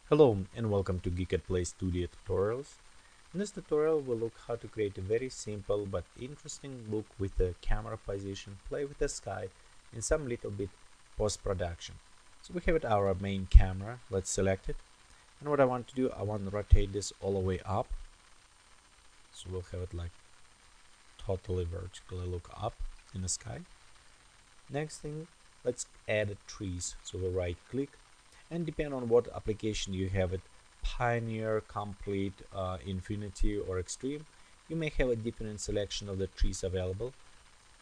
Hello and welcome to Geekatplay Studio Tutorials. In this tutorial we'll look how to create a very simple but interesting look with the camera position, play with the sky and some little bit post-production. So we have it our main camera, let's select it, and what I want to do, I want to rotate this all the way up. So we'll have it like totally vertically look up in the sky. Next thing, let's add trees. So we'll right click, and depend on what application you have it, Pioneer, Complete, Infinity or Extreme, you may have a different selection of the trees available.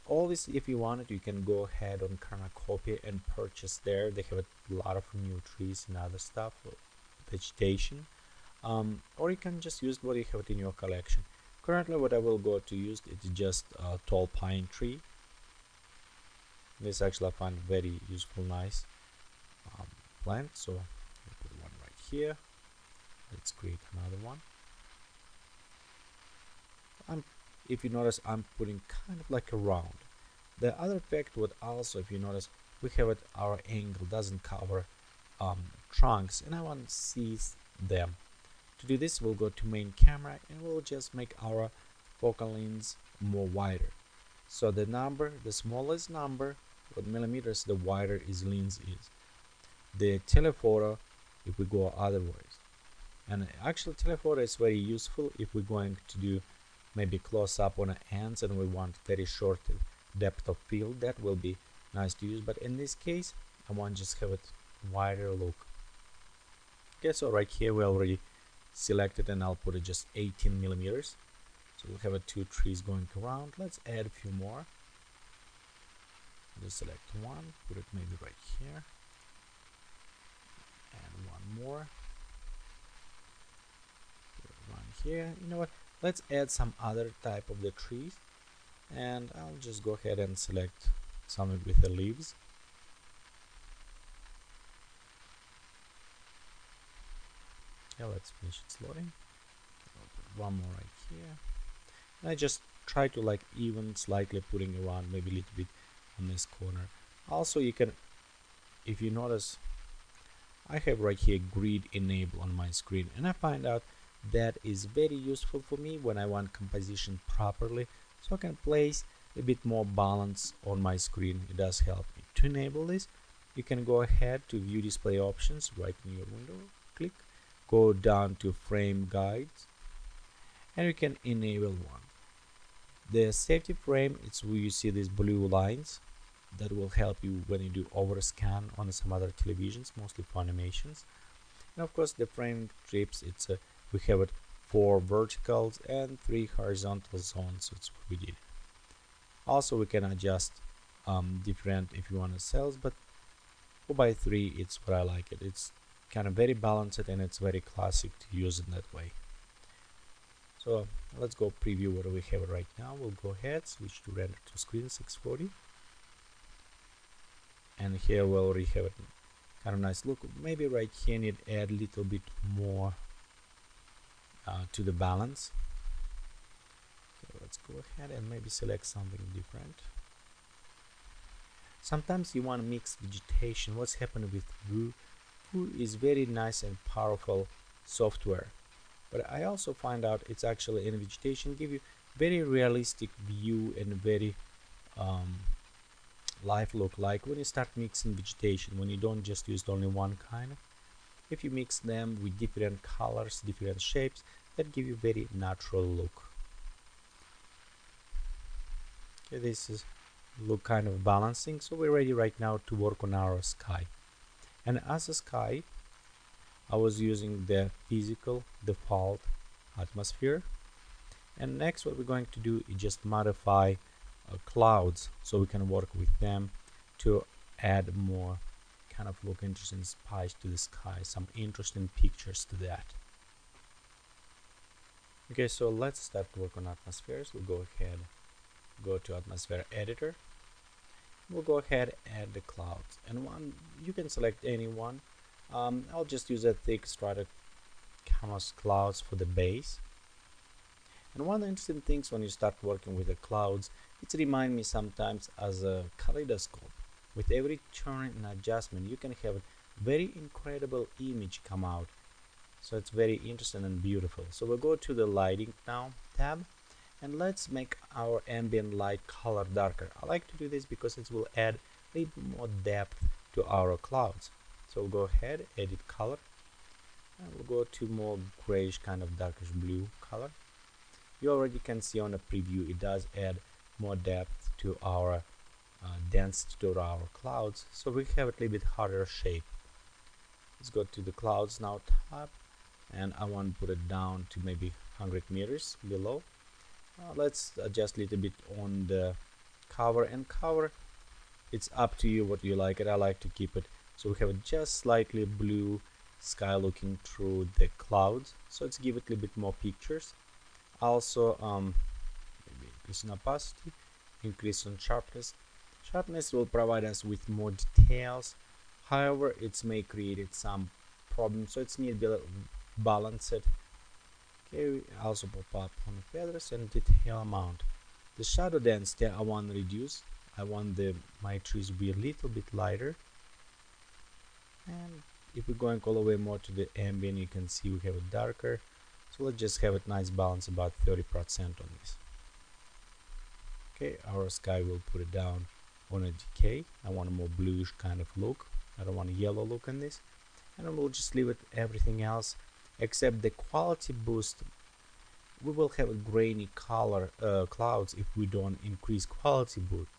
Always, if you want it, you can go ahead on Copy and purchase there. They have a lot of new trees and other stuff, vegetation, or you can just use what you have it in your collection. Currently what I will go to use is just a tall pine tree. This actually I find very useful, nice plant, so I'll put one right here. Let's create another one. If you notice, I'm putting kind of like a round. The other effect would also, if you notice, we have it, our angle doesn't cover trunks, and I want to see them. To do this, we'll go to main camera and we'll just make our focal lengths more wider. So the smallest number, what millimeters, the wider its lens is. The telephoto, if we go otherwise, and actually telephoto is very useful if we're going to do maybe close up on the ends and we want very short depth of field, that will be nice to use, but in this case I want to just have it wider look. Okay, so right here we already selected and I'll put it just 18 millimeters. So we'll have two trees going around. Let's add a few more. Just select one, put it maybe right here, and one more, put it one here. You know what, let's add some other type of the trees, and I'll just go ahead and select something with the leaves. Yeah, let's finish it slowly. I'll put one more right here, and I just try to like even slightly putting around maybe a little bit on this corner. Also, you can, if you notice, I have right here grid enable on my screen, and I find out that is very useful for me when I want composition properly, so I can place a bit more balance on my screen. It does help me. To enable this, you can go ahead to view display options right in your window, click, go down to frame guides, and you can enable one. The safety frame, it's where you see these blue lines that will help you when you do overscan on some other televisions, mostly for animations. And of course the frame strips, we have it 4 verticals and 3 horizontal zones. That's what we did. Also we can adjust different if you want to cells, but 4x3 it's what I like it. It's kind of very balanced and it's very classic to use in that way. So let's go preview what we have right now. We'll go ahead, switch to render to screen 640, and here we already have it kind of nice look. Maybe right here need add a little bit more to the balance. Okay, let's go ahead and maybe select something different. Sometimes you want to mix vegetation. What's happened with Vue? Vue is very nice and powerful software, but I also find out it's actually in vegetation give you very realistic view and very life look, like when you start mixing vegetation, when you don't just use only one kind. If you mix them with different colors, different shapes, that give you very natural look. Okay, this is look kind of balancing, so we're ready right now to work on our sky. And as a sky, I was using the physical default atmosphere, and next what we're going to do is just modify clouds so we can work with them to add more kind of look interesting spice to the sky, some interesting pictures to that. Okay, so let's start to work on atmospheres. We'll go ahead, go to atmosphere editor. We'll go ahead add the clouds, and one you can select any one. I'll just use a thick strata canvas clouds for the base. And one of the interesting things when you start working with the clouds, it reminds me sometimes as a kaleidoscope. With every turn and adjustment, you can have a very incredible image come out. So it's very interesting and beautiful. So we'll go to the lighting now tab, and let's make our ambient light color darker. I like to do this because it will add a little more depth to our clouds. So we'll go ahead, edit color, and we'll go to more grayish kind of darkish blue color. You already can see on a preview it does add more depth to our density to our clouds, so we have a little bit harder shape. Let's go to the clouds now tab, and I want to put it down to maybe 100 meters below. Let's adjust a little bit on the cover, and cover, it's up to you what you like it. I like to keep it so we have it just slightly blue sky looking through the clouds, so let's give it a little bit more pictures. Also maybe increase in opacity, increase on sharpness. Sharpness will provide us with more details, however it may create some problems, so it's need to be balanced. Okay, we also pop up on the feathers and detail amount. The shadow density I want to reduce. I want my trees to be a little bit lighter, and if we're going all the way more to the ambient, you can see we have it darker. So let's just have a nice balance, about 30% on this. Okay, our sky will put it down on a decay. I want a more bluish kind of look. I don't want a yellow look in this, and we'll just leave it everything else except the quality boost. We will have a grainy color clouds if we don't increase quality boost,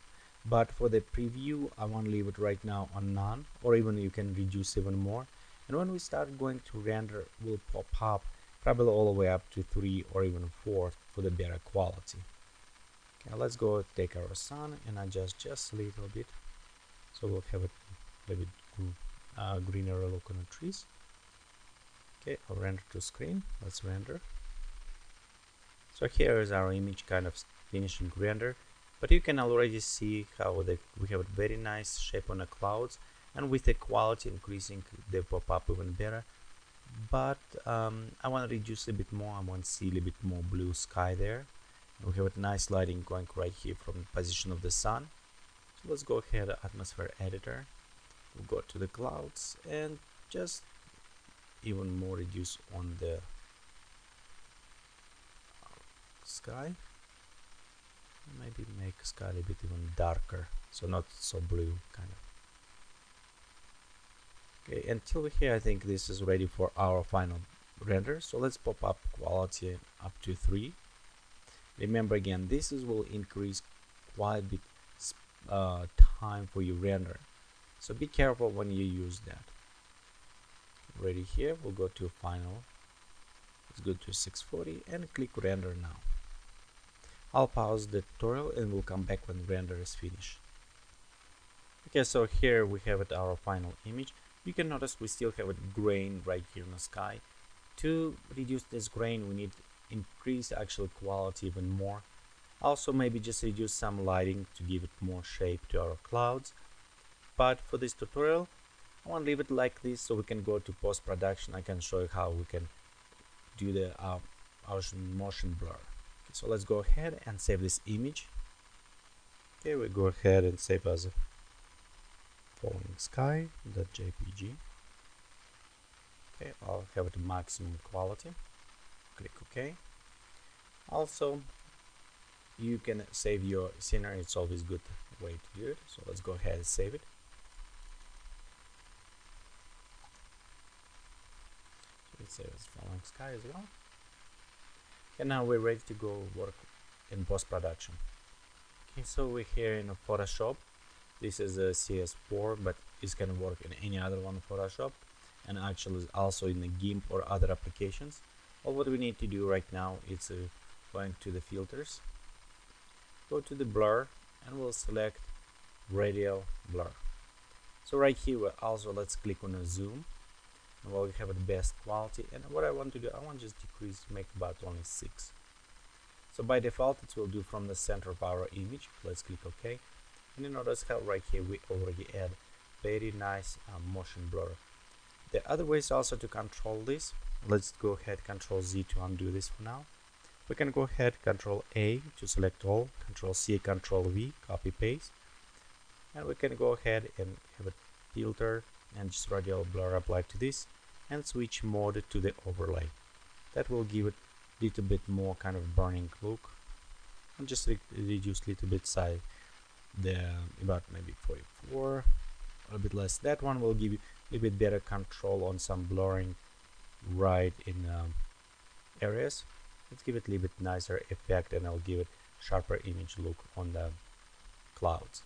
but for the preview I want to leave it right now on none, or even you can reduce even more, and when we start going to render will pop up probably all the way up to 3 or even 4 for the better quality. Okay, let's go take our sun and adjust just a little bit, so we'll have a little bit greener look on the trees. Okay, I'll render to screen. Let's render. So here is our image kind of finishing render, but you can already see how we have a very nice shape on the clouds, and with the quality increasing they pop up even better. But I want to reduce a bit more. I want to see a little bit more blue sky there. We have a nice lighting going right here from the position of the sun. So let's go ahead, atmosphere editor. We'll go to the clouds and just even more reduce on the sky. Maybe make sky a bit even darker, so not so blue kind of. Okay, until here I think this is ready for our final render. So let's pop up quality up to 3. Remember again, this will increase quite a bit time for your render, so be careful when you use that. Ready here, we'll go to final. Let's go to 640 and click render now. I'll pause the tutorial and we'll come back when render is finished. Okay, so here we have it, our final image. You can notice we still have a grain right here in the sky. To reduce this grain we need to increase actual quality even more. Also maybe just reduce some lighting to give it more shape to our clouds. But for this tutorial I want to leave it like this, so we can go to post-production. I can show you how we can do the motion blur. Okay, so let's go ahead and save this image. Okay, we go ahead and save as a falling sky.jpg. Okay, I'll have it maximum quality. Click OK. Also, you can save your scenery. It's always good way to do it. So let's go ahead and save it. Let's save as falling sky as well. And now we're ready to go work in post-production. Okay, so we're here in Photoshop. This is a CS4, but it can work in any other one Photoshop, and actually also in the GIMP or other applications. All what we need to do right now is going to the filters, go to the blur, and we'll select radial blur. So right here also let's click on a zoom, and we'll have the best quality. And what I want to do, I want to just decrease, make about only 6. So by default it will do from the center of our image. Let's click OK, and you notice how right here we already add very nice motion blur. The other way is also to control this. Let's go ahead, Control Z to undo this for now. We can go ahead, Control A to select all, Control C, Control V, copy paste, and we can go ahead and have a filter and just radial blur applied to this. and switch mode to the overlay. That will give it a little bit more kind of burning look, and just reduce a little bit size, about maybe 44, a bit less. That one will give you a little bit better control on some blurring right in areas. Let's give it a little bit nicer effect, and I'll give it sharper image look on the clouds.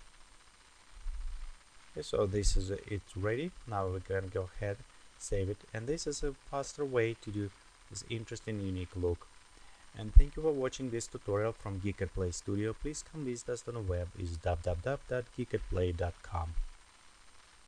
Okay, so this is it's ready. Now we can go ahead, save it, and this is a faster way to do this interesting, unique look. And thank you for watching this tutorial from Geekatplay Studio. Please come visit us on the web is www.geekatplay.com.